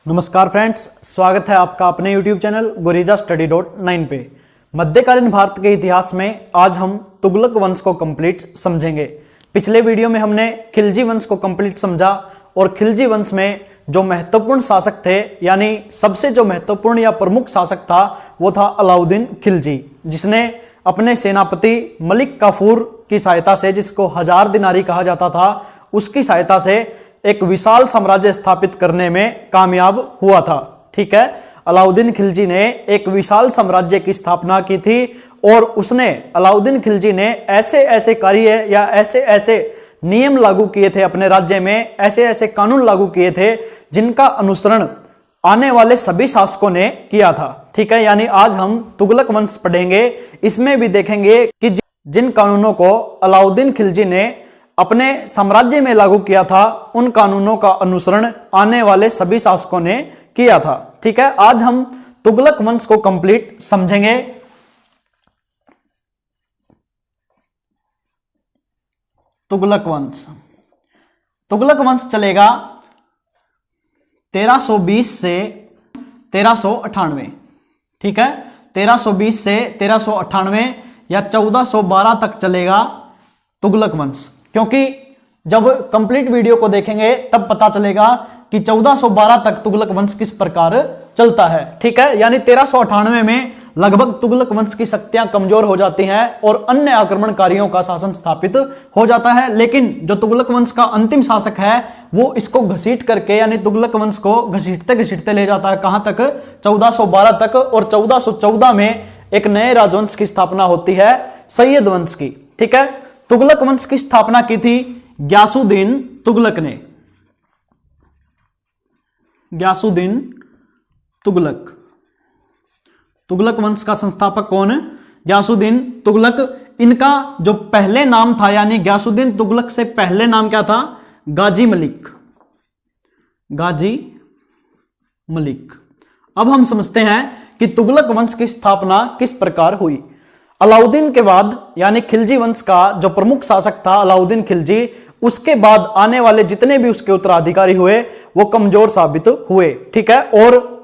नमस्कार फ्रेंड्स, स्वागत है आपका अपने YouTube चैनल GorillaStudy.9 पे। मध्यकालीन भारत के इतिहास में आज हम तुगलक वंश को कंप्लीट समझेंगे। पिछले वीडियो में हमने खिलजी वंश को कंप्लीट समझा और खिलजी वंश में जो महत्वपूर्ण शासक थे, यानी सबसे जो महत्वपूर्ण या प्रमुख शासक था वो था अलाउद्दीन खिलजी, जिसने अपने सेनापति मलिक काफूर की सहायता से, जिसको 1000 दिनारी कहा जाता था, उसकी सहायता से एक विशाल साम्राज्य स्थापित करने में कामयाब हुआ था। ठीक है, अलाउद्दीन खिलजी ने एक विशाल साम्राज्य की स्थापना की थी और अलाउद्दीन खिलजी ने ऐसे ऐसे कार्य या ऐसे ऐसे नियम लागू किए थे अपने राज्य में, ऐसे ऐसे कानून लागू किए थे जिनका अनुसरण आने वाले सभी शासकों ने किया था। ठीक है, यानी आज हम तुगलक वंश पढ़ेंगे, इसमें भी देखेंगे कि जिन कानूनों को अलाउद्दीन खिलजी ने अपने साम्राज्य में लागू किया था, उन कानूनों का अनुसरण आने वाले सभी शासकों ने किया था। ठीक है, आज हम तुगलक वंश को कंप्लीट समझेंगे। तुगलक वंश चलेगा 1320 से 1398। ठीक है, 1320 से 1398 या 1412 तक चलेगा तुगलक वंश, क्योंकि जब कंप्लीट वीडियो को देखेंगे तब पता चलेगा कि 1412 तक तुगलक वंश किस प्रकार चलता है। ठीक है, यानी 1398 में लगभग तुगलक वंश की शक्तियां कमजोर हो जाती हैं और अन्य आक्रमणकारियों का शासन स्थापित हो जाता है। लेकिन जो तुगलक वंश का अंतिम शासक है वो इसको घसीट करके, यानी तुगलक वंश को घसीटते घसीटते ले जाता है कहां तक, 1412 तक। और 1414 में एक नए राजवंश की स्थापना होती है, सैयद वंश की। ठीक है, तुगलक वंश की स्थापना की थी ग्यासुद्दीन तुगलक ने। ग्यासुद्दीन तुगलक वंश का संस्थापक कौन? ग्यासुद्दीन तुगलक। इनका जो पहले नाम था, यानी ग्यासुद्दीन तुगलक से पहले नाम क्या था? गाजी मलिक। अब हम समझते हैं कि तुगलक वंश की स्थापना किस प्रकार हुई। अलाउद्दीन के बाद, यानी खिलजी वंश का जो प्रमुख शासक था अलाउद्दीन खिलजी, उसके बाद आने वाले जितने भी उसके उत्तराधिकारी हुए वो कमजोर साबित हुए। ठीक है, और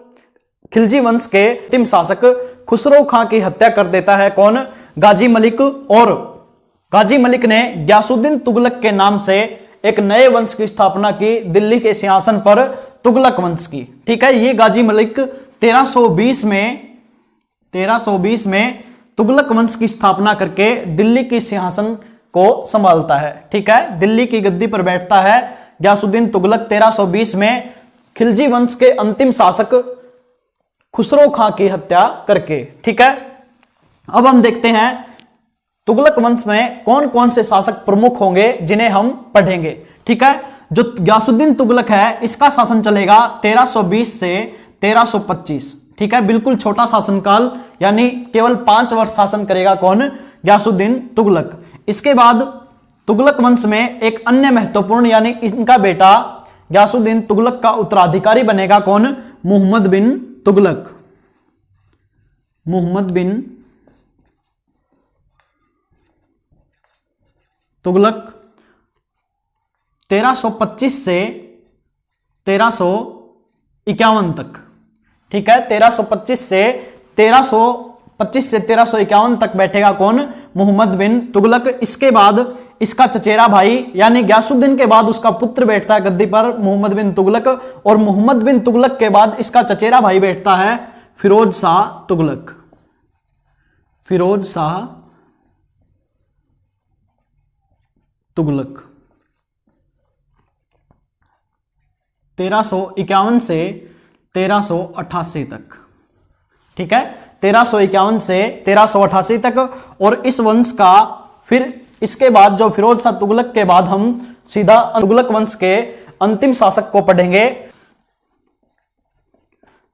खिलजी वंश के अंतिम शासक खुसरो खां की हत्या कर देता है कौन? गाजी मलिक। और गाजी मलिक ने ग्यासुद्दीन तुगलक के नाम से एक नए वंश की स्थापना की, दिल्ली के सिंहासन पर तुगलक वंश की। ठीक है, ये गाजी मलिक 1320 में तुगलक वंश की स्थापना करके दिल्ली की सिंहासन को संभालता है। ठीक है, दिल्ली की गद्दी पर बैठता है ग्यासुद्दीन तुगलक 1320 में, खिलजी वंश के अंतिम शासक खुसरो खां की हत्या करके। ठीक है, अब हम देखते हैं तुगलक वंश में कौन कौन से शासक प्रमुख होंगे जिन्हें हम पढ़ेंगे। ठीक है, जो ग्यासुद्दीन तुगलक है इसका शासन चलेगा 1320 से 1325। ठीक है, बिल्कुल छोटा शासनकाल, यानी केवल 5 वर्ष शासन करेगा कौन? ग्यासुद्दीन तुगलक। इसके बाद तुगलक वंश में एक अन्य महत्वपूर्ण, यानी इनका बेटा ग्यासुद्दीन तुगलक का उत्तराधिकारी बनेगा कौन? मुहम्मद बिन तुगलक 1325 से 1351 तक। ठीक है, 1325 से 1351 तक बैठेगा कौन? मुहम्मद बिन तुगलक। इसके बाद इसका चचेरा भाई, यानी ग्यासुद्दीन के बाद उसका पुत्र बैठता है गद्दी पर, मुहम्मद बिन तुगलक। और मुहम्मद बिन तुगलक के बाद इसका चचेरा भाई बैठता है फिरोज शाह तुगलक। 1351 से 1388 तक। ठीक है, 1351 से 1388 तक। और इस वंश का फिर इसके बाद जो फिरोज शाह तुगलक के बाद हम सीधा तुगलक वंश के अंतिम शासक को पढ़ेंगे,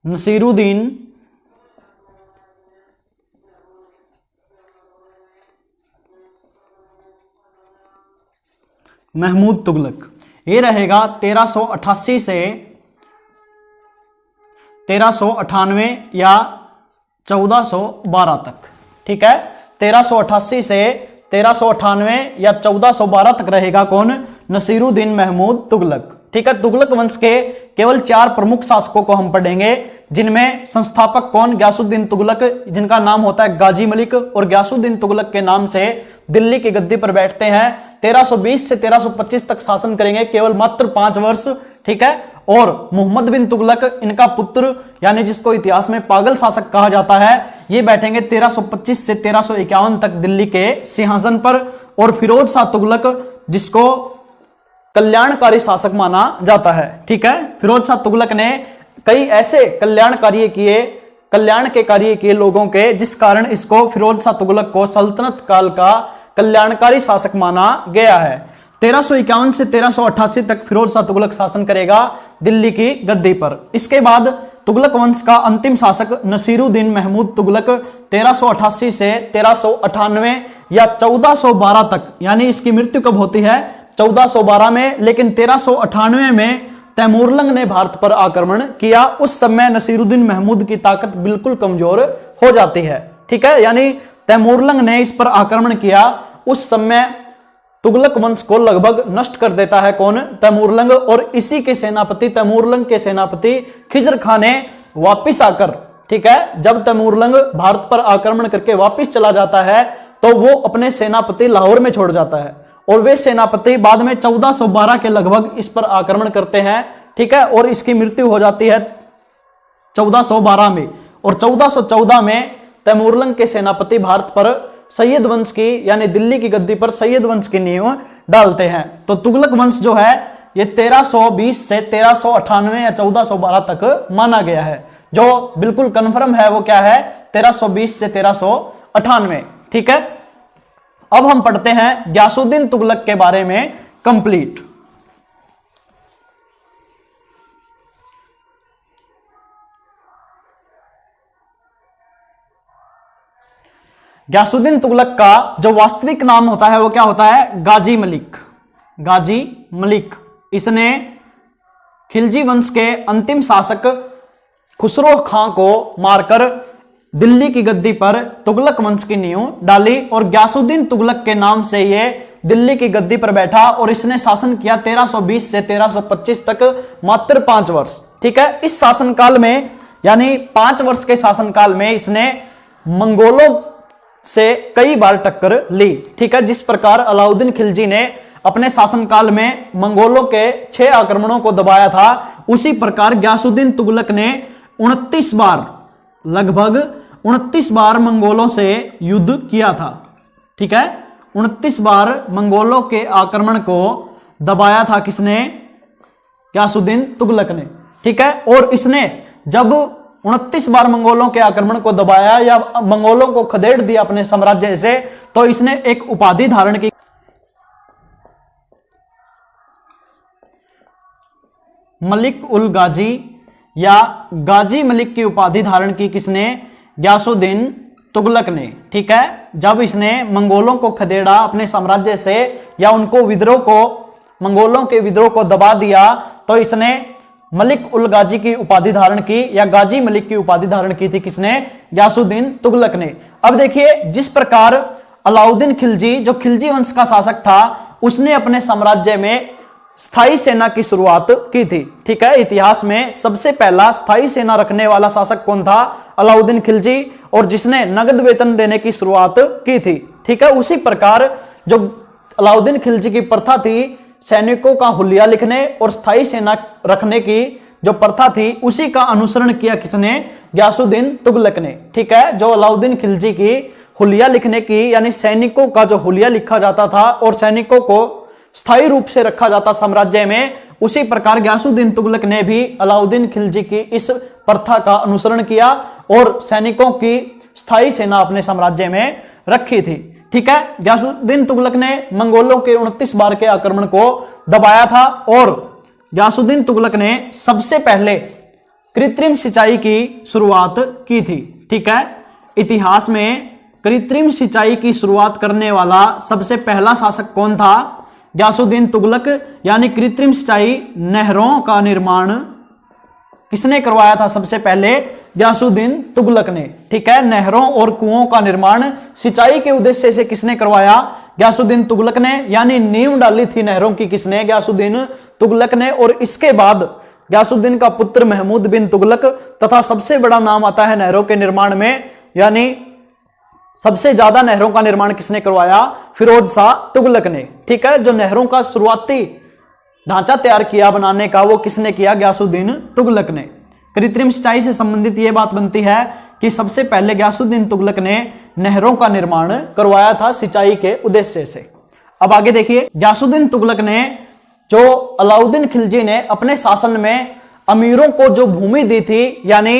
नसीरुद्दीन महमूद तुगलक। ये रहेगा 1388 से 1398 या 1412 तक। ठीक है, 1388 से 1398 या 1412 तक रहेगा कौन? नसीरुद्दीन महमूद तुगलक। ठीक है। तुगलक वंश के केवल 4 प्रमुख शासकों को हम पढ़ेंगे, जिनमें संस्थापक कौन, ग्यासुद्दीन तुगलक, जिनका नाम होता है गाजी मलिक, और ग्यासुद्दीन तुगलक के नाम से दिल्ली की गद्दी पर बैठते हैं। 1320 से 1325 तक शासन करेंगे, केवल मात्र 5 वर्ष, ठीक है। और मोहम्मद बिन तुगलक, इनका पुत्र, यानी जिसको इतिहास में पागल शासक कहा जाता है, ये बैठेंगे 1325 से 1351 तक दिल्ली के सिंहासन पर। और फिरोज शाह तुगलक, जिसको कल्याणकारी शासक माना जाता है, ठीक है। फिरोज शाह तुगलक ने कई ऐसे कल्याण के कार्य किए लोगों के, जिस कारण इसको फिरोज शाह तुगलक को सल्तनत काल का कल्याणकारी शासक माना गया है। 1351 से 1388 तक फिरोज शाह तुगलक शासन करेगा दिल्ली की गद्दी पर। इसके बाद तुगलक वंश का अंतिम शासक नसीरुद्दीन महमूद तुगलक 1388 से 1398 या 1412 तक, यानी इसकी मृत्यु कब होती है, 1412 में। लेकिन 1398 में तैमूरलंग ने भारत पर आक्रमण किया। उस समय नसीरुद्दीन महमूद की ताकत बिल्कुल कमजोर हो जाती है, ठीक है। यानी तैमूरलंग ने इस पर आक्रमण किया, उस समय तुगलक वंश को लगभग नष्ट कर देता है कौन, तैमूरलंग। और इसी के सेनापति, तैमूरलंग के सेनापति खिजर खां ने वापिस आकर, ठीक है, जब तैमूरलंग भारत पर आक्रमण करके वापिस चला जाता है, तो वो अपने सेनापति लाहौर में छोड़ जाता है। और वे सेनापति बाद में 1412 के लगभग इस पर आक्रमण करते हैं, ठीक है। और इसकी मृत्यु हो जाती है 1412 में। और 1414 में तैमूरलंग के सेनापति भारत पर सैयद वंश की, यानी दिल्ली की गद्दी पर सैयद वंश की नींव डालते हैं। तो तुगलक वंश जो है ये 1320 से 1398 या 1412 तक माना गया है। जो बिल्कुल कंफर्म है वो क्या है, 1320 से 1398, ठीक है। अब हम पढ़ते हैं ग्यासुद्दीन तुगलक के बारे में कंप्लीट। ग्यासुद्दीन तुगलक का जो वास्तविक नाम होता है वो क्या होता है, गाजी मलिक। गाजी मलिक, इसने खिलजी वंश के अंतिम शासक खुसरो खां को मारकर दिल्ली की गद्दी पर तुगलक वंश की नींव डाली। और ग्यासुद्दीन तुगलक के नाम से ये दिल्ली की गद्दी पर बैठा और इसने शासन किया 1320 से 1325 तक, मात्र 5 वर्ष, ठीक है। इस शासनकाल में, यानी 5 वर्ष के शासनकाल में, इसने मंगोलों से कई बार टक्कर ली, ठीक है। जिस प्रकार अलाउद्दीन खिलजी ने अपने शासनकाल में मंगोलों के 6 आक्रमणों को दबाया था, उसी प्रकार ग्यासुद्दीन तुगलक ने 29 बार, लगभग 29 बार मंगोलों से युद्ध किया था, ठीक है। 29 बार मंगोलों के आक्रमण को दबाया था किसने, ग्यासुद्दीन तुगलक ने, ठीक है। और इसने जब 29 बार मंगोलों के आक्रमण को दबाया या मंगोलों को खदेड़ दिया अपने साम्राज्य से, तो इसने एक उपाधि धारण की, मलिक उल गाजी या गाजी मलिक की उपाधि धारण की किसने, ग्यासुद्दीन तुगलक ने, ठीक है। जब इसने मंगोलों को खदेड़ा अपने साम्राज्य से या उनको मंगोलों के विद्रोह को दबा दिया, तो इसने मलिक उल गाजी की उपाधि धारण की या गाजी मलिक की उपाधि धारण की थी किसने, ग्यासुद्दीन तुगलक ने। अब देखिए, जिस प्रकार अलाउद्दीन खिलजी, जो खिलजी वंश का शासक था, उसने अपने साम्राज्य में स्थायी सेना की शुरुआत की थी, ठीक है। इतिहास में सबसे पहला स्थायी सेना रखने वाला शासक कौन था, अलाउद्दीन खिलजी, और जिसने नगद वेतन देने की शुरुआत की थी, ठीक है। उसी प्रकार जो अलाउद्दीन खिलजी की प्रथा थी, सैनिकों का हुलिया लिखने और स्थायी सेना रखने की जो प्रथा थी, उसी का अनुसरण किया किसने, ग्यासुद्दीन तुगलक ने, ठीक है। जो अलाउद्दीन खिलजी की हुलिया लिखने की, यानी सैनिकों का जो हुलिया लिखा जाता था और सैनिकों को स्थायी रूप से रखा जाता साम्राज्य में, उसी प्रकार ग्यासुद्दीन तुगलक ने भी अलाउद्दीन खिलजी की इस प्रथा का अनुसरण किया और सैनिकों की स्थायी सेना अपने साम्राज्य में रखी थी, ठीक है। ग्यासुद्दीन तुगलक ने मंगोलों के 29 बार के आक्रमण को दबाया था और ग्यासुद्दीन तुगलक ने सबसे पहले कृत्रिम सिंचाई की शुरुआत की थी, ठीक है। इतिहास में कृत्रिम सिंचाई की शुरुआत करने वाला सबसे पहला शासक कौन था, ग्यासुद्दीन तुगलक। यानी कृत्रिम सिंचाई, नहरों का निर्माण किसने करवाया था सबसे पहले, ग्यासुद्दीन तुगलक ने, ठीक है। नहरों और कुओं का निर्माण सिंचाई के उद्देश्य से किसने करवाया, गयासुद्दीन तुगलक ने, यानी नींव डाली थी नहरों की किसने? गयासुद्दीन तुगलक ने। और इसके बाद गयासुद्दीन का पुत्र महमूद बिन तुगलक, तथा सबसे बड़ा नाम आता है नहरों के निर्माण में, यानी सबसे ज्यादा नहरों का निर्माण किसने करवाया? फिरोज शाह तुगलक ने। ठीक है, जो नहरों का शुरुआती ढांचा तैयार किया बनाने का, वो किसने किया? गयासुद्दीन तुगलक ने। कृत्रिम सिंचाई से संबंधित यह बात बनती है कि सबसे पहले गयासुद्दीन तुगलक ने नहरों का निर्माण करवाया था सिंचाई के उद्देश्य से। अब आगे देखिए, गयासुद्दीन तुगलक ने, जो अलाउद्दीन खिलजी ने अपने शासन में अमीरों को जो भूमि दी थी, यानी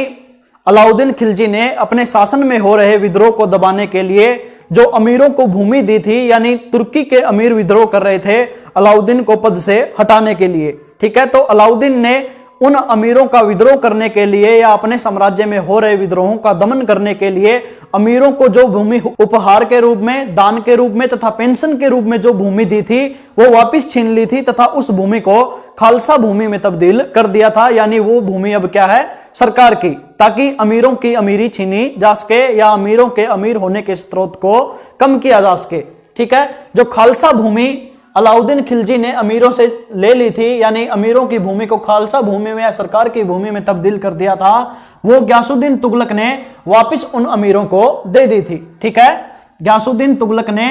अलाउद्दीन खिलजी ने अपने शासन में हो रहे विद्रोह को दबाने के लिए जो अमीरों को भूमि दी थी, यानी तुर्की के अमीर विद्रोह कर रहे थे अलाउद्दीन को पद से हटाने के लिए। ठीक है, तो अलाउद्दीन ने उन अमीरों का विद्रोह करने के लिए या अपने साम्राज्य में हो रहे विद्रोहों का दमन करने के लिए अमीरों को जो भूमि उपहार के रूप में, दान के रूप में तथा पेंशन के रूप में जो भूमि दी थी, वो वापस छीन ली थी तथा उस भूमि को खालसा भूमि में तब्दील कर दिया था। यानी वो भूमि अब क्या है? सरकार की, ताकि अमीरों की अमीरी छीनी जा सके या अमीरों के अमीर होने के स्रोत को कम किया जा सके। ठीक है, जो खालसा भूमि अलाउद्दीन खिलजी ने अमीरों से ले ली थी, यानी अमीरों की भूमि को खालसा भूमि में या सरकार की भूमि में तब्दील कर दिया था, वो गयासुद्दीन तुगलक ने वापस उन अमीरों को दे दी थी। ठीक है, गयासुद्दीन तुगलक ने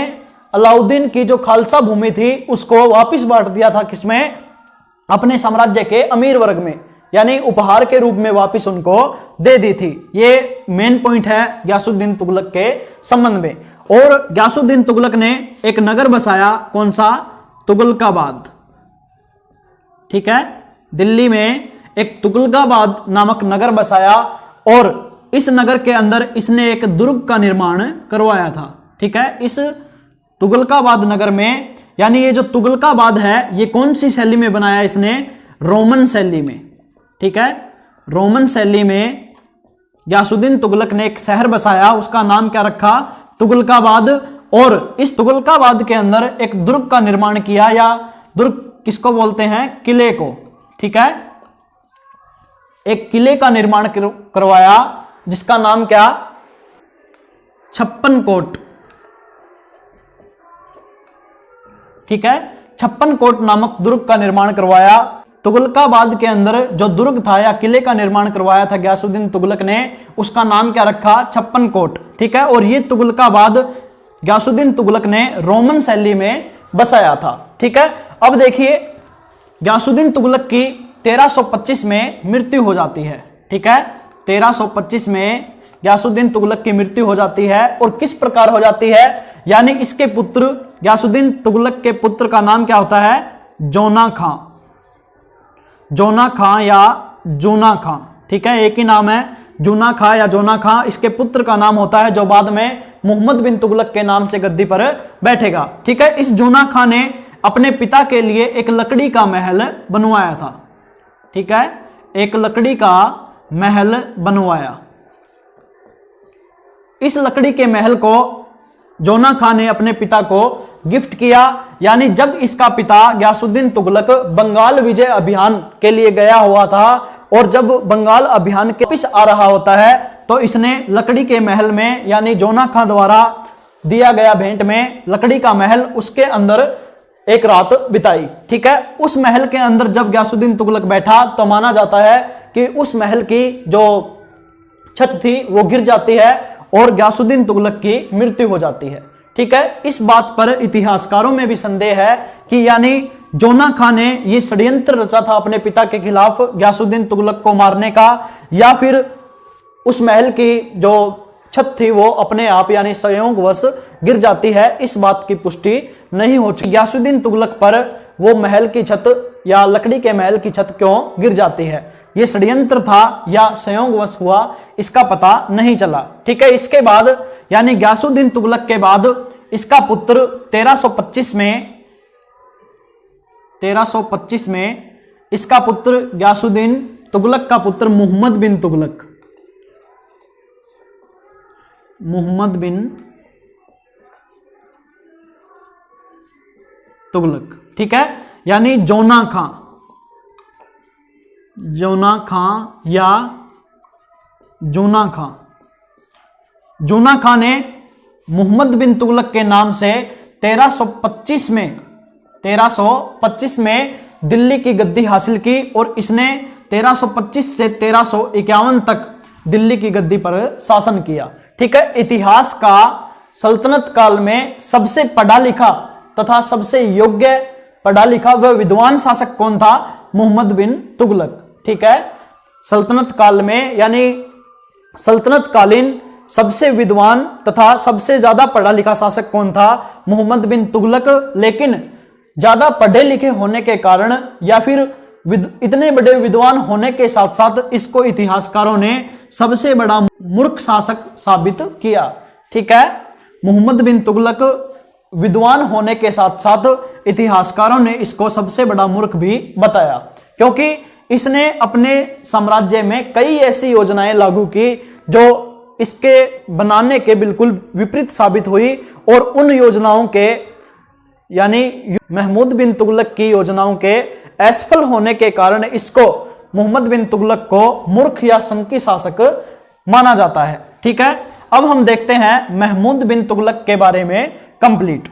अलाउद्दीन की जो खालसा भूमि थी उसको वापस बांट दिया था किसमें? अपने साम्राज्य के अमीर वर्ग में, यानी उपहार के रूप में वापस उनको दे दी थी। ये मेन पॉइंट है गयासुद्दीन तुगलक के संबंध में। और गयासुद्दीन तुगलक ने एक नगर बसाया, कौन सा? तुगलकाबाद। ठीक है, दिल्ली में एक तुगलकाबाद नामक नगर बसाया और इस नगर के अंदर इसने एक दुर्ग का निर्माण करवाया था। ठीक है, इस तुगलकाबाद नगर में, यानी ये जो तुगलकाबाद है ये कौन सी शैली में बनाया इसने? रोमन शैली में। ठीक है, रोमन शैली में गयासुद्दीन तुगलक ने एक शहर बसाया, उसका नाम क्या रखा? तुगलकाबाद। और इस तुगलकाबाद के अंदर एक दुर्ग का निर्माण किया, या दुर्ग किसको बोलते हैं? किले को। ठीक है, एक किले का निर्माण करवाया जिसका नाम क्या? छप्पन कोट। ठीक है, छप्पन कोट नामक दुर्ग का निर्माण करवाया। तुगलकाबाद के अंदर जो दुर्ग था या किले का निर्माण करवाया था गयासुद्दीन तुगलक ने, उसका नाम क्या रखा? छप्पन कोट। ठीक है, और ये तुगलकाबाद गयासुद्दीन तुगलक ने रोमन शैली में बसाया था। ठीक है, अब देखिए गयासुद्दीन तुगलक की 1325 में मृत्यु हो जाती है। ठीक है, 1325 में गयासुद्दीन तुगलक की मृत्यु हो जाती है। और किस प्रकार हो जाती है? यानी इसके पुत्र, गयासुद्दीन तुगलक के पुत्र का नाम क्या होता है? जोना खां। जोना खां या जूना खां। ठीक है, एक ही नाम है, जूना खां या जोना खां। इसके पुत्र का नाम होता है जो बाद में मोहम्मद बिन तुगलक के नाम से गद्दी पर बैठेगा। ठीक है, इस जूना खां ने अपने पिता के लिए एक लकड़ी का महल बनवाया था। ठीक है, एक लकड़ी का महल बनवाया। इस लकड़ी के महल को जोना खां ने अपने पिता को गिफ्ट किया। यानी जब इसका पिता गयासुद्दीन तुगलक बंगाल विजय अभियान के लिए गया हुआ था और जब बंगाल अभियान के वापस आ रहा होता है, तो इसने लकड़ी के महल में, यानी जोना खां द्वारा दिया गया भेंट में लकड़ी का महल, उसके अंदर एक रात बिताई। ठीक है, उस महल के अंदर जब गयासुद्दीन तुगलक बैठा तो माना जाता है कि उस महल की जो छत थी वो गिर जाती है और गयासुद्दीन तुगलक की मृत्यु हो जाती है। ठीक है, इस बात पर इतिहासकारों में भी संदेह है कि यानी जोना खां ने यह षड्यंत्र रचा था अपने पिता के खिलाफ गयासुद्दीन तुगलक को मारने का, या फिर उस महल की जो छत थी वो अपने आप यानी संयोगवश गिर जाती है। इस बात की पुष्टि नहीं हो चुकी गयासुद्दीन तुगलक पर वो महल की छत या लकड़ी के महल की छत क्यों गिर जाती है। ये षड्यंत्र था या संयोगवश हुआ, इसका पता नहीं चला। ठीक है, इसके बाद यानी गयासुद्दीन तुगलक के बाद इसका पुत्र 1325 में इसका पुत्र गयासुद्दीन तुगलक का पुत्र मोहम्मद बिन तुगलक। ठीक है, यानी जोना खां या जूना खां ने मोहम्मद बिन तुगलक के नाम से 1325 में दिल्ली की गद्दी हासिल की और इसने 1325 से 1351 तक दिल्ली की गद्दी पर शासन किया। ठीक है, इतिहास का सल्तनत काल में सबसे पढ़ा लिखा तथा सबसे योग्य पढ़ा लिखा वह विद्वान शासक कौन था? मोहम्मद बिन तुगलक। ठीक है, सल्तनत काल में यानी सल्तनत कालीन सबसे विद्वान तथा सबसे ज्यादा पढ़ा लिखा शासक कौन था? मोहम्मद बिन तुगलक। लेकिन ज्यादा पढ़े लिखे होने के कारण या फिर इतने बड़े विद्वान होने के साथ साथ इसको इतिहासकारों ने सबसे बड़ा मूर्ख शासक साबित किया। ठीक है, मोहम्मद बिन तुगलक विद्वान होने के साथ साथ इतिहासकारों ने इसको सबसे बड़ा मूर्ख भी बताया, क्योंकि इसने अपने साम्राज्य में कई ऐसी योजनाएं लागू की जो इसके बनाने के बिल्कुल विपरीत साबित हुई और उन योजनाओं के यानी महमूद बिन तुगलक की योजनाओं के असफल होने के कारण इसको मोहम्मद बिन तुगलक को मूर्ख या संकी शासक माना जाता है। ठीक है, अब हम देखते हैं महमूद बिन तुगलक के बारे में कंप्लीट।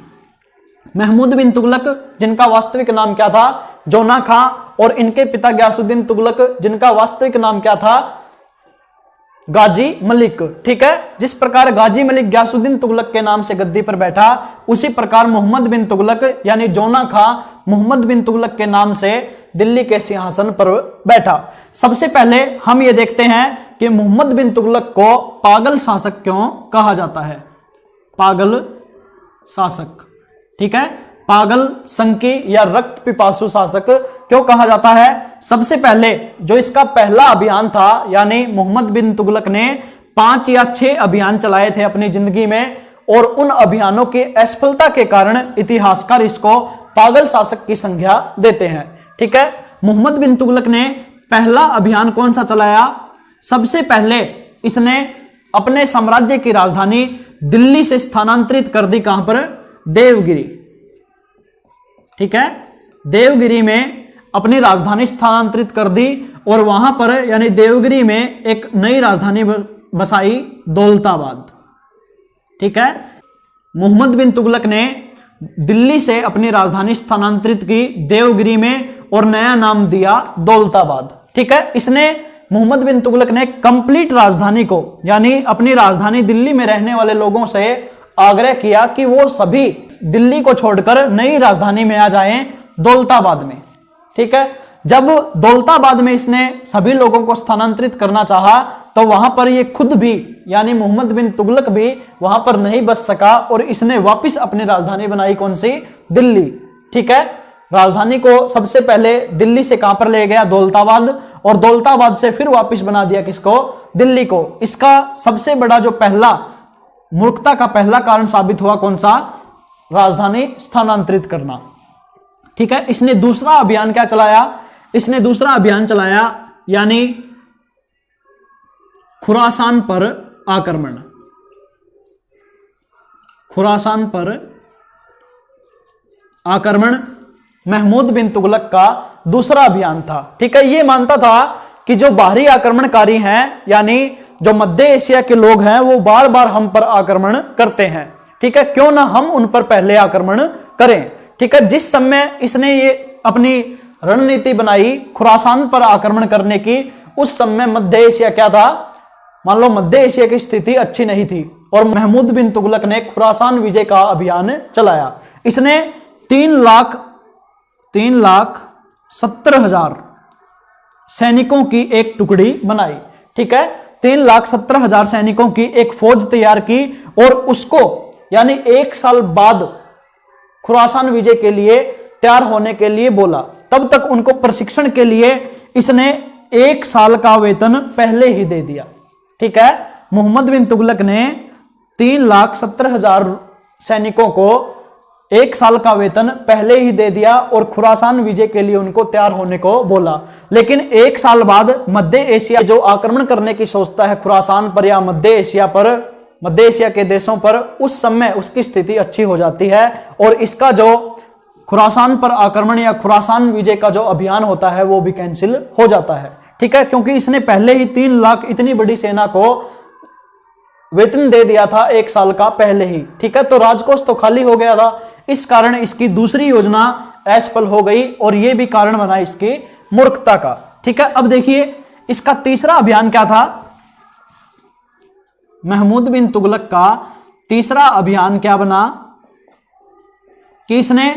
महमूद बिन तुगलक जिनका वास्तविक नाम क्या था? जोना खां, और इनके पिता गयासुद्दीन तुगलक जिनका वास्तविक नाम क्या था? गाजी मलिक। ठीक है, जिस प्रकार गाजी मलिक गयासुद्दीन तुगलक के नाम से गद्दी पर बैठा, उसी प्रकार मोहम्मद बिन तुगलक यानी जोना खां मोहम्मद बिन तुगलक के नाम से दिल्ली के सिंहासन पर बैठा। सबसे पहले हम ये देखते हैं कि मोहम्मद बिन तुगलक को पागल शासक क्यों कहा जाता है? पागल शासक। ठीक है, पागल, संकी या रक्त पिपासु शासक क्यों कहा जाता है? सबसे पहले जो इसका पहला अभियान था, यानी मोहम्मद बिन तुगलक ने 5 या 6 अभियान चलाए थे अपनी जिंदगी में, और उन अभियानों की असफलता के कारण इतिहासकार इसको पागल शासक की संज्ञा देते हैं। ठीक है, मोहम्मद बिन तुगलक ने पहला अभियान कौन सा चलाया? सबसे पहले इसने अपने साम्राज्य की राजधानी दिल्ली से स्थानांतरित कर दी। कहां पर? देवगिरी। ठीक है, देवगिरी में अपनी राजधानी स्थानांतरित कर दी और वहां पर यानी देवगिरी में एक नई राजधानी बसाई, दौलताबाद। ठीक है, मोहम्मद बिन तुगलक ने दिल्ली से अपनी राजधानी स्थानांतरित की देवगिरी में और नया नाम दिया दौलताबाद। ठीक है, इसने मोहम्मद बिन तुगलक ने कंप्लीट राजधानी को यानी अपनी राजधानी दिल्ली में रहने वाले लोगों से आग्रह किया कि वो सभी दिल्ली को छोड़कर नई राजधानी में आ जाएं, दौलताबाद में। ठीक है, जब दौलताबाद में इसने सभी लोगों को स्थानांतरित करना चाहा तो वहां पर ये खुद भी यानी मोहम्मद बिन तुगलक भी वहां पर नहीं बच सका और इसने वापस अपनी राजधानी बनाई। कौन सी? दिल्ली। ठीक है, राजधानी को सबसे पहले दिल्ली से कहां पर ले गया? दौलताबाद, और दौलताबाद से फिर वापस बना दिया किसको? दिल्ली को। इसका सबसे बड़ा जो पहला मूर्खता का पहला कारण साबित हुआ कौन सा? राजधानी स्थानांतरित करना। ठीक है, इसने दूसरा अभियान क्या चलाया? इसने दूसरा अभियान चलाया यानी खुरासान पर आक्रमण। खुरासान पर आक्रमण महमूद बिन तुगलक का दूसरा अभियान था। ठीक है, यह मानता था कि जो बाहरी आक्रमणकारी हैं यानी जो मध्य एशिया के लोग हैं वो बार बार हम पर आक्रमण करते हैं। ठीक है, क्यों ना हम उन पर पहले आक्रमण करें। ठीक है, जिस समय इसने ये अपनी रणनीति बनाई खुरासान पर आक्रमण करने की, उस समय मध्य एशिया क्या था? मान लो मध्य एशिया की स्थिति अच्छी नहीं थी और महमूद बिन तुगलक ने खुरासान विजय का अभियान चलाया। इसने 3,70,000 सैनिकों की एक टुकड़ी बनाई। ठीक है, 3,70,000 सैनिकों की एक फौज तैयार की और उसको यानी 1 साल बाद खुरासान विजय के लिए तैयार होने के लिए बोला। तब तक उनको प्रशिक्षण के लिए इसने 1 साल का वेतन पहले ही दे दिया। ठीक है, मोहम्मद बिन तुगलक ने 3,70,000 सैनिकों को 1 साल का वेतन पहले ही दे दिया और खुरासान विजय के लिए उनको तैयार होने को बोला। लेकिन 1 साल बाद मध्य एशिया जो आक्रमण करने की सोचता है खुरासान पर या मध्य एशिया के देशों पर, उस समय उसकी स्थिति अच्छी हो जाती है और इसका जो खुरासान पर आक्रमण या खुरासान विजय का जो अभियान होता है वो भी कैंसिल हो जाता है। ठीक है, क्योंकि इसने पहले ही 3 लाख इतनी बड़ी सेना को वेतन दे दिया था 1 साल का पहले ही। ठीक है, तो राजकोष तो खाली हो गया था, इस कारण इसकी दूसरी योजना असफल हो गई और यह भी कारण बना इसकी मूर्खता का। ठीक है, अब देखिए इसका तीसरा अभियान क्या था। महमूद बिन तुगलक का तीसरा अभियान क्या बना कि इसने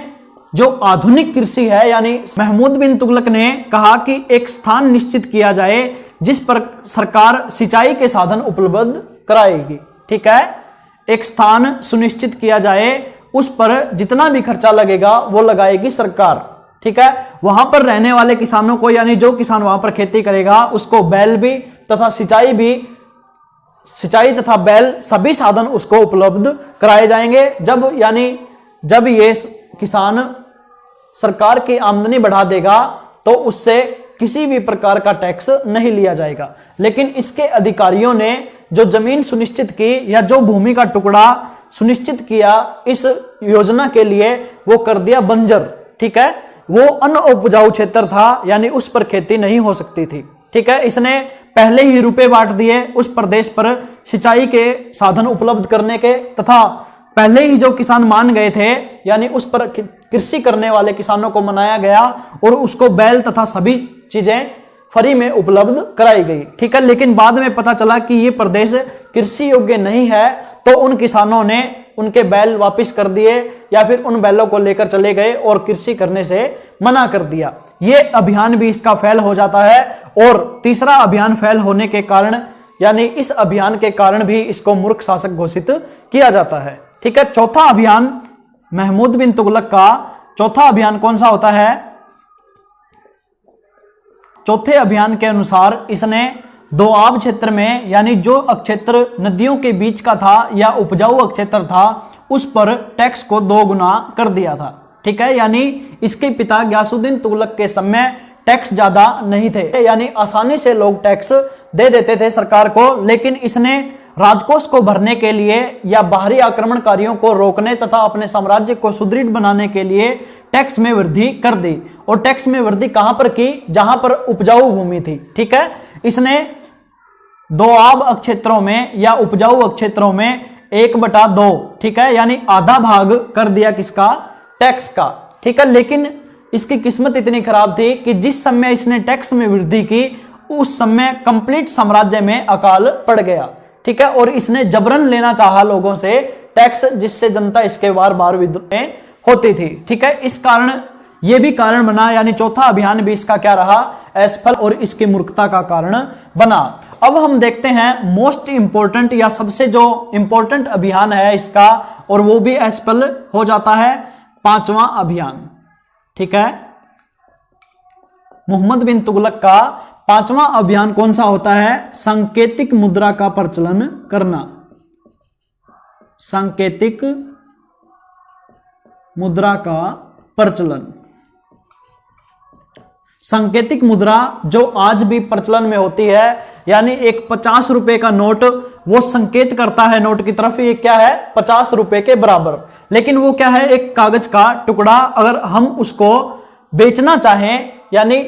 जो आधुनिक कृषि है, यानी महमूद बिन तुगलक ने कहा कि एक स्थान निश्चित किया जाए जिस पर सरकार सिंचाई के साधन उपलब्ध कराएगी। ठीक है, एक स्थान सुनिश्चित किया जाए, उस पर जितना भी खर्चा लगेगा वो लगाएगी सरकार। ठीक है, वहां पर रहने वाले किसानों को, यानी जो किसान वहां पर खेती करेगा उसको बैल भी तथा सिंचाई तथा बैल सभी साधन उसको उपलब्ध कराए जाएंगे। जब ये किसान सरकार की आमदनी बढ़ा देगा तो उससे किसी भी प्रकार का टैक्स नहीं लिया जाएगा। लेकिन इसके अधिकारियों ने जो जमीन सुनिश्चित की या जो भूमि का टुकड़ा सुनिश्चित किया इस योजना के लिए, वो कर दिया बंजर। ठीक है, वो अनउपजाऊ क्षेत्र था, यानी उस पर खेती नहीं हो सकती थी। ठीक है, इसने पहले ही रुपए बांट दिए उस प्रदेश पर सिंचाई के साधन उपलब्ध करने के, तथा पहले ही जो किसान मान गए थे, यानी उस पर कृषि करने वाले किसानों को मनाया गया और उसको बैल तथा सभी चीजें फ्री में उपलब्ध कराई गई। ठीक है, लेकिन बाद में पता चला कि ये प्रदेश कृषि योग्य नहीं है, तो उन किसानों ने उनके बैल वापस कर दिए या फिर उन बैलों को लेकर चले गए और कृषि करने से मना कर दिया। ये अभियान भी इसका फेल हो जाता है और तीसरा अभियान फेल होने के कारण, यानी इस अभियान के कारण भी इसको मूर्ख शासक घोषित किया जाता है। ठीक है, चौथा अभियान महमूद बिन तुगलक का चौथा अभियान कौन सा होता है। चौथे अभियान के अनुसार इसने दोआब क्षेत्र में, यानी जो अक्षेत्र नदियों के बीच का था या उपजाऊ अक्षेत्र था, उस पर टैक्स को 2 गुना कर दिया था। ठीक है, यानी इसके पिता गयासुद्दीन तुगलक के समय टैक्स ज्यादा नहीं थे, यानी आसानी से लोग टैक्स दे देते थे सरकार को। लेकिन इसने राजकोष को भरने के लिए या बाहरी आक्रमणकारियों को रोकने तथा अपने साम्राज्य को सुदृढ़ बनाने के लिए टैक्स में वृद्धि कर दी। और टैक्स में वृद्धि कहां पर की, जहां पर उपजाऊ भूमि थी। ठीक है, इसने दोआब क्षेत्रों में या उपजाऊ क्षेत्रों में 1/2, ठीक है, यानी आधा भाग कर दिया किसका, टैक्स का। ठीक है, लेकिन इसकी किस्मत इतनी खराब थी कि जिस समय इसने टैक्स में वृद्धि की उस समय कंप्लीट साम्राज्य में अकाल पड़ गया। ठीक है, और इसने जबरन लेना चाहा लोगों से टैक्स, जिससे जनता इसके बार बार विरोध में होती थी। ठीक है, इस कारण यह भी कारण बना, यानी चौथा अभियान भी इसका क्या रहा, असफल और इसकी मूर्खता का कारण बना। अब हम देखते हैं मोस्ट इंपोर्टेंट या सबसे जो इंपॉर्टेंट अभियान है इसका, और वो भी असफल हो जाता है, 5वां अभियान। ठीक है, मोहम्मद बिन तुगलक का 5वां अभियान कौन सा होता है, सांकेतिक मुद्रा का प्रचलन करना। सांकेतिक मुद्रा का प्रचलन। सांकेतिक मुद्रा जो आज भी प्रचलन में होती है, यानी एक 50 रुपए का नोट वो संकेत करता है नोट की तरफ, ये क्या है, 50 रुपए के बराबर। लेकिन वो क्या है, एक कागज का टुकड़ा, अगर हम उसको बेचना चाहें, यानी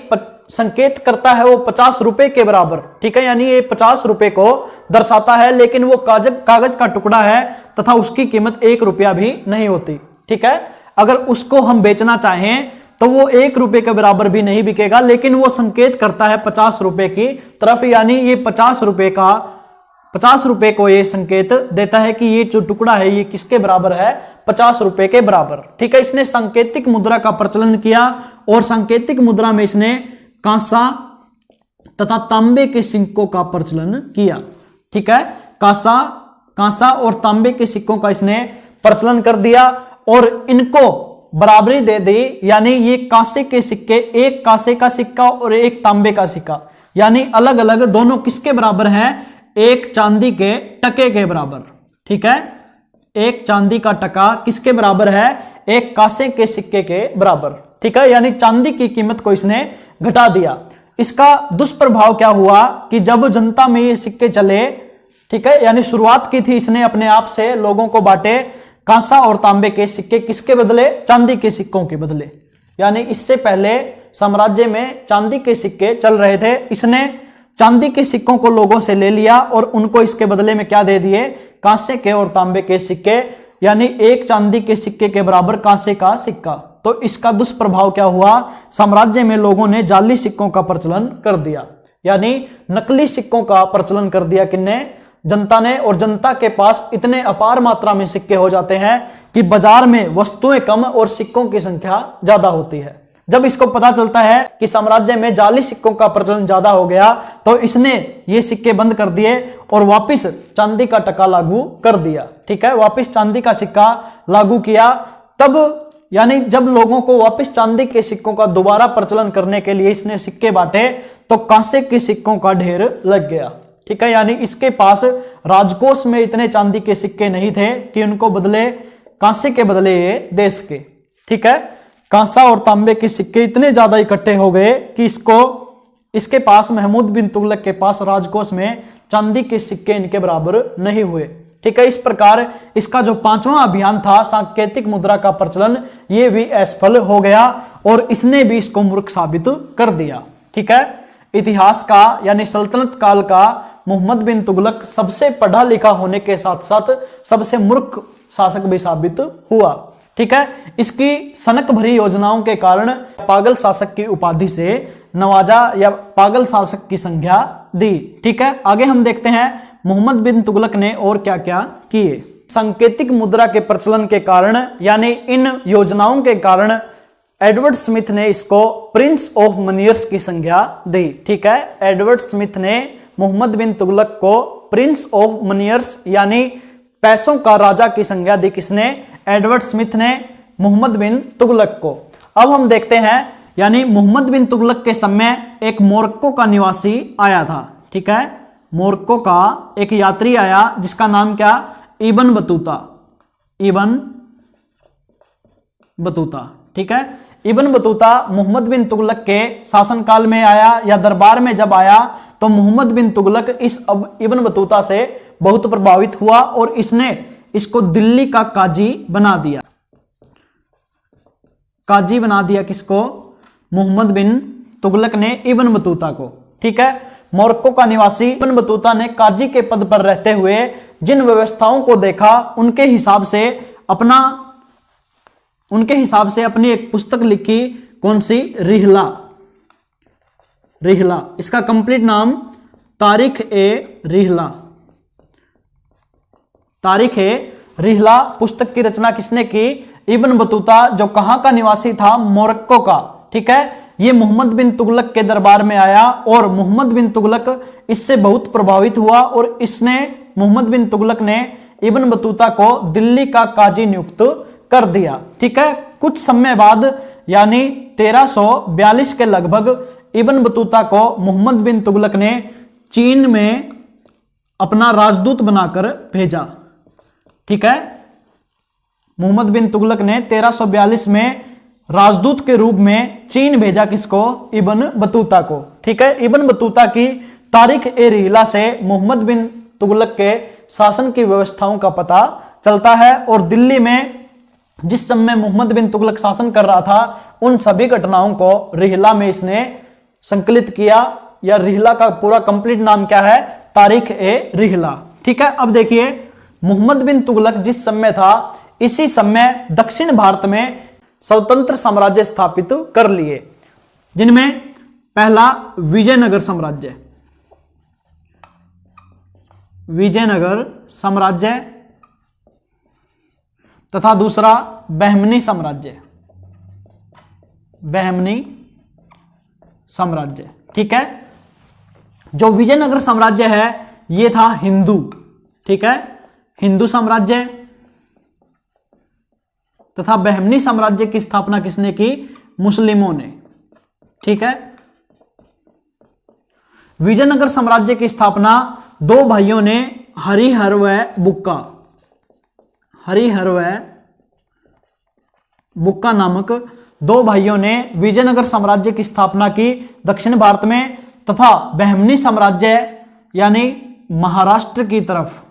संकेत करता है वो 50 रुपए के बराबर। ठीक है, यानी ये 50 रुपए को दर्शाता है, लेकिन वो कागज का टुकड़ा है तथा उसकी कीमत 1 रुपया भी नहीं होती। ठीक है, अगर उसको हम बेचना चाहें तो वो 1 रुपए के बराबर भी नहीं बिकेगा, लेकिन वो संकेत करता है 50 रुपए की तरफ, यानी ये 50 रुपए को ये संकेत देता है कि ये जो टुकड़ा है ये किसके बराबर है, 50 रुपए के बराबर। ठीक है, इसने सांकेतिक मुद्रा का प्रचलन किया और सांकेतिक मुद्रा में इसने कांसा तथा तांबे के सिक्कों का प्रचलन किया। ठीक है, कांसा और तांबे के सिक्कों का इसने प्रचलन कर दिया और इनको बराबरी दे दी, यानी ये कांसे के सिक्के, एक कांसे का सिक्का और एक तांबे का सिक्का, यानी अलग अलग दोनों किसके बराबर हैं, एक चांदी के टके के बराबर। ठीक है, एक चांदी का टका किसके बराबर है, एक कांसे के सिक्के के बराबर। ठीक है, यानी चांदी की कीमत को इसने घटा दिया। इसका दुष्प्रभाव क्या हुआ कि जब जनता में ये सिक्के चले, ठीक है, यानी शुरुआत की थी इसने अपने आप से, लोगों को बांटे कांसा और तांबे के सिक्के किसके बदले, चांदी के सिक्कों के बदले। यानी इससे पहले साम्राज्य में चांदी के सिक्के चल रहे थे, इसने चांदी के सिक्कों को लोगों से ले लिया और उनको इसके बदले में क्या दे दिए, कांसे के और तांबे के सिक्के, यानी एक चांदी के सिक्के के बराबर कांसे का सिक्का। तो इसका दुष्प्रभाव क्या हुआ, साम्राज्य में लोगों ने जाली सिक्कों का प्रचलन कर दिया, यानी नकली सिक्कों का प्रचलन कर दिया किन्ने, जनता ने। और जनता के पास इतने अपार मात्रा में सिक्के हो जाते हैं कि बाजार में वस्तुएं कम और सिक्कों की संख्या ज्यादा होती है। जब इसको पता चलता है कि साम्राज्य में जाली सिक्कों का प्रचलन ज्यादा हो गया तो इसने ये सिक्के बंद कर दिए और वापिस चांदी का टका लागू कर दिया। ठीक है, वापिस चांदी का सिक्का लागू किया। तब यानी जब लोगों को वापिस चांदी के सिक्कों का दोबारा प्रचलन करने के लिए इसने सिक्के बांटे तो कांसे के सिक्कों का ढेर लग गया। ठीक है, यानी इसके पास राजकोष में इतने चांदी के सिक्के नहीं थे कि उनको बदले कांसे के बदले ये देश के। ठीक है, कांसा और तांबे के सिक्के इतने ज्यादा इकट्ठे हो गए कि इसके पास महमूद बिन तुगलक के पास राजकोष में चांदी के सिक्के इनके बराबर नहीं हुए। ठीक है, इस प्रकार इसका जो 5वां अभियान था सांकेतिक मुद्रा का प्रचलन, ये भी असफल हो गया और इसने भी इसको मूर्ख साबित कर दिया। ठीक है, इतिहास का यानी सल्तनत काल का मोहम्मद बिन तुगलक सबसे पढ़ा लिखा होने के साथ साथ सबसे मूर्ख शासक भी साबित हुआ। ठीक है, इसकी सनक भरी योजनाओं के कारण पागल शासक की उपाधि से नवाजा या पागल शासक की संज्ञा दी। ठीक है, आगे हम देखते हैं मोहम्मद बिन तुगलक ने और क्या क्या किए। सांकेतिक मुद्रा के प्रचलन के कारण यानी इन योजनाओं के कारण एडवर्ड स्मिथ ने इसको प्रिंस ऑफ मनियर्स की संज्ञा दी। ठीक है, एडवर्ड स्मिथ ने मोहम्मद बिन तुगलक को प्रिंस ऑफ मनियर्स यानी पैसों का राजा की संज्ञा दी। किसने, एडवर्ड स्मिथ ने मोहम्मद बिन तुगलक को। अब हम देखते हैं यानी मोहम्मद बिन तुगलक के समय एक मोरक्को का निवासी आया था। ठीक है, मोरक्को का एक यात्री आया जिसका नाम क्या, इब्न बतूता। Ibn Battuta. ठीक है, इब्न बतूता मोहम्मद बिन तुगलक के शासनकाल में आया या दरबार में जब आया तो मोहम्मद बिन तुगलक इस इब्न बतूता से बहुत प्रभावित हुआ और इसने इसको दिल्ली का काजी बना दिया। काजी बना दिया किसको, मोहम्मद बिन तुगलक ने इब्न बतूता को। ठीक है, मोरक्को का निवासी इब्न बतूता ने काजी के पद पर रहते हुए जिन व्यवस्थाओं को देखा उनके हिसाब से अपनी एक पुस्तक लिखी। कौन सी, रिहला। रिहला, इसका कंप्लीट नाम तारीख ए रिहला। तारीख ए रिहला पुस्तक की रचना किसने की, इब्न बतूता, जो कहां का निवासी था, मोरक्को का। ठीक है, ये मोहम्मद बिन तुगलक के दरबार में आया और मोहम्मद बिन तुगलक इससे बहुत प्रभावित हुआ और मोहम्मद बिन तुगलक ने इब्न बतूता को दिल्ली का काजी नियुक्त कर दिया। ठीक है, कुछ समय बाद यानी 1342 के लगभग इब्न बतूता को मोहम्मद बिन तुगलक ने चीन में अपना राजदूत बनाकर भेजा। ठीक है, मोहम्मद बिन तुगलक ने 1342 में राजदूत के रूप में चीन भेजा किसको, इब्न बतूता को। ठीक है, इब्न बतूता की तारीख ए रिहला से मोहम्मद बिन तुगलक के शासन की व्यवस्थाओं का पता चलता है और दिल्ली में जिस समय मोहम्मद बिन तुगलक शासन कर रहा था उन सभी घटनाओं को रिहला में इसने संकलित किया। या रिहला का पूरा कंप्लीट नाम क्या है, तारीख ए रिहला। ठीक है, अब देखिए मोहम्मद बिन तुगलक जिस समय था इसी समय दक्षिण भारत में स्वतंत्र साम्राज्य स्थापित कर लिए, जिनमें पहला विजयनगर साम्राज्य, विजयनगर साम्राज्य तथा दूसरा बहमनी साम्राज्य, बहमनी साम्राज्य। ठीक है, जो विजयनगर साम्राज्य है यह था हिंदू। ठीक है, हिंदू साम्राज्य तथा बहमनी साम्राज्य की स्थापना किसने की, मुस्लिमों ने। ठीक है, विजयनगर साम्राज्य की स्थापना दो भाइयों ने, हरिहर व बुक्का, हरिहर व बुक्का नामक दो भाइयों ने विजयनगर साम्राज्य की स्थापना की दक्षिण भारत में, तथा बहमनी साम्राज्य यानी महाराष्ट्र की तरफ।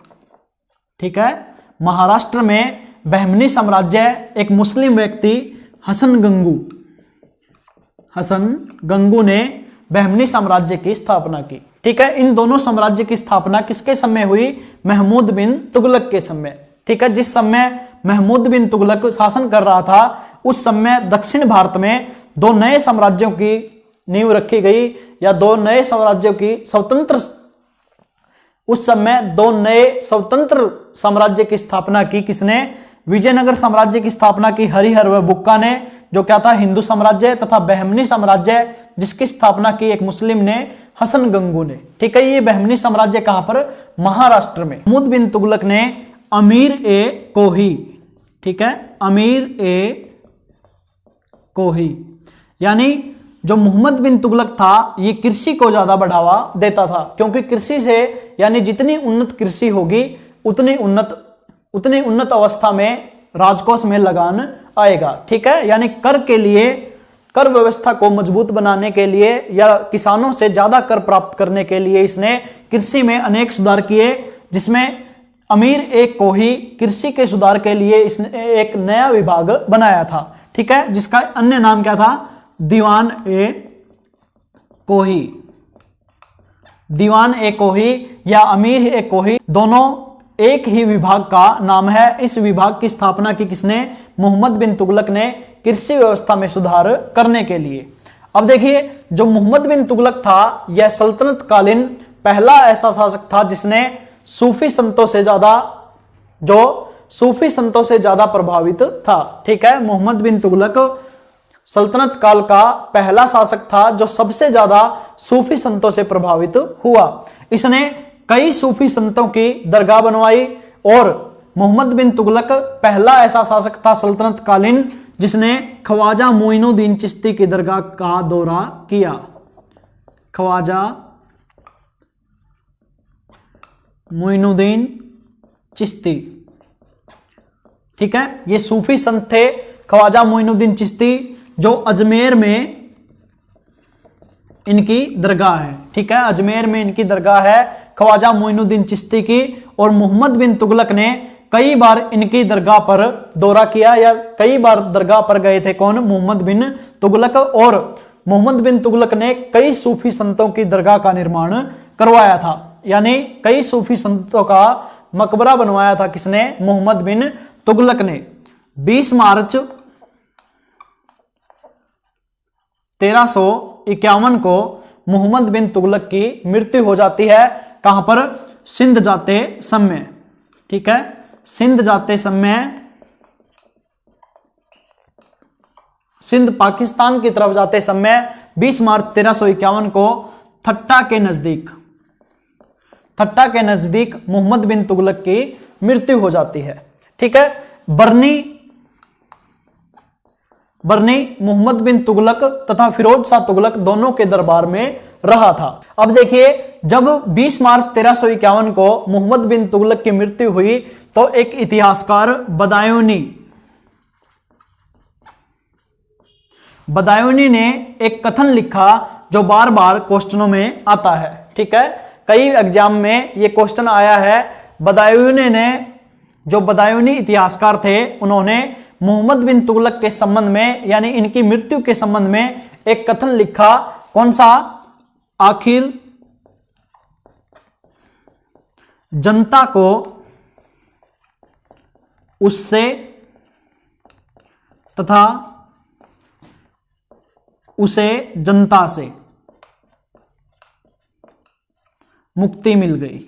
ठीक है, महाराष्ट्र में बहमनी साम्राज्य एक मुस्लिम व्यक्ति हसन गंगू ने बहमनी साम्राज्य की स्थापना की। ठीक है, इन दोनों साम्राज्य की स्थापना किसके समय हुई? महमूद बिन तुगलक के समय। ठीक है, जिस समय महमूद बिन तुगलक शासन कर रहा था उस समय दक्षिण भारत में दो नए साम्राज्यों की नींव रखी गई, या दो नए साम्राज्यों की उस समय दो नए स्वतंत्र साम्राज्य की स्थापना की। किसने? विजयनगर साम्राज्य की स्थापना की हरिहर व बुक्का ने, जो क्या था? हिंदू साम्राज्य, तथा बहमनी साम्राज्य जिसकी स्थापना की एक मुस्लिम ने, हसन गंगू ने। ठीक है, ये बहमनी साम्राज्य कहां पर? महाराष्ट्र में। महमूद बिन तुगलक ने अमीर ए कोही, ठीक है, अमीर ए कोही, यानी जो मोहम्मद बिन तुगलक था ये कृषि को ज्यादा बढ़ावा देता था, क्योंकि कृषि से, यानी जितनी उन्नत कृषि होगी उतनी उन्नत अवस्था में राजकोष में लगान आएगा। ठीक है, यानी कर व्यवस्था को मजबूत बनाने के लिए या किसानों से ज्यादा कर प्राप्त करने के लिए इसने कृषि में अनेक सुधार किए, जिसमें अमीर ए कोही कृषि के सुधार के लिए इसने एक नया विभाग बनाया था। ठीक है, जिसका अन्य नाम क्या था? दीवान ए कोही। दीवान ए कोही या अमीर ए कोही दोनों एक ही विभाग का नाम है। इस विभाग की स्थापना की किसने? मोहम्मद बिन तुगलक ने, कृषि व्यवस्था में सुधार करने के लिए। अब देखिए, जो मोहम्मद बिन तुगलक था यह सल्तनत कालीन पहला ऐसा शासक था जिसने सूफी संतों से ज्यादा प्रभावित था। ठीक है, मोहम्मद बिन तुगलक सल्तनत काल का पहला शासक था जो सबसे ज्यादा सूफी संतों से प्रभावित हुआ। इसने कई सूफी संतों की दरगाह बनवाई, और मोहम्मद बिन तुगलक पहला ऐसा शासक था सल्तनत कालीन जिसने ख्वाजा मोइनुद्दीन चिश्ती की दरगाह का दौरा किया। ख्वाजा मोइनुद्दीन चिश्ती, ठीक है, ये सूफी संत थे ख्वाजा मोइनुद्दीन चिश्ती, जो अजमेर में इनकी दरगाह है। ठीक है, अजमेर में इनकी दरगाह है ख्वाजा मोइनुद्दीन चिश्ती की, और मोहम्मद बिन तुगलक ने कई बार इनकी दरगाह पर दौरा किया, या कई बार दरगाह पर गए थे। कौन? मोहम्मद बिन तुगलक। और मोहम्मद बिन तुगलक ने कई सूफी संतों की दरगाह का निर्माण करवाया था, यानी कई सूफी संतों का मकबरा बनवाया था। किसने? मोहम्मद बिन तुगलक ने। 20 मार्च 1351 को मोहम्मद बिन तुगलक की मृत्यु हो जाती है। कहां पर? सिंध जाते समय। ठीक है, सिंध जाते समय, सिंध पाकिस्तान की तरफ जाते समय 20 मार्च 1351 को थट्टा के नजदीक मोहम्मद बिन तुगलक की मृत्यु हो जाती है। ठीक है, बरनी मोहम्मद बिन तुगलक तथा फिरोज शाह तुगलक दोनों के दरबार में रहा था। अब देखिए, जब 20 मार्च 1351 को मोहम्मद बिन तुगलक की मृत्यु हुई तो एक इतिहासकार बदायूनी ने एक कथन लिखा जो बार बार क्वेश्चनों में आता है। ठीक है, कई एग्जाम में ये क्वेश्चन आया है। बदायूनी इतिहासकार थे, उन्होंने मोहम्मद बिन तुगलक के संबंध में, यानी इनकी मृत्यु के संबंध में एक कथन लिखा। कौन सा? आखिर जनता को उससे तथा उसे जनता से मुक्ति मिल गई।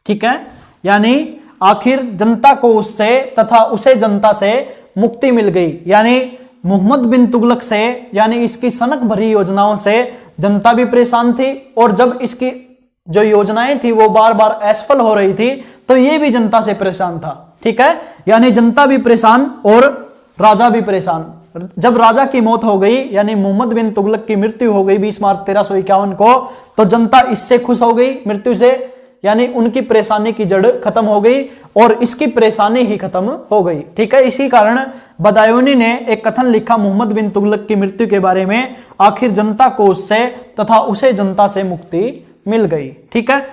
ठीक है, यानी आखिर जनता को उससे तथा उसे जनता से मुक्ति मिल गई, यानी मोहम्मद बिन तुगलक से, यानी इसकी सनक भरी योजनाओं से जनता भी परेशान थी, और जब इसकी जो योजनाएं थी वो बार बार असफल हो रही थी तो ये भी जनता से परेशान था। ठीक है, यानी जनता भी परेशान और राजा भी परेशान। जब राजा की मौत हो गई, यानी मोहम्मद बिन तुगलक की मृत्यु हो गई 20 मार्च 1351 को, तो जनता इससे खुश हो गई मृत्यु से, यानी उनकी परेशानी की जड़ खत्म हो गई और इसकी परेशानी ही खत्म हो गई। ठीक है, इसी कारण बदायूनी ने एक कथन लिखा मोहम्मद बिन तुगलक की मृत्यु के बारे में, आखिर जनता को उससे तथा उसे जनता से मुक्ति मिल गई। ठीक है।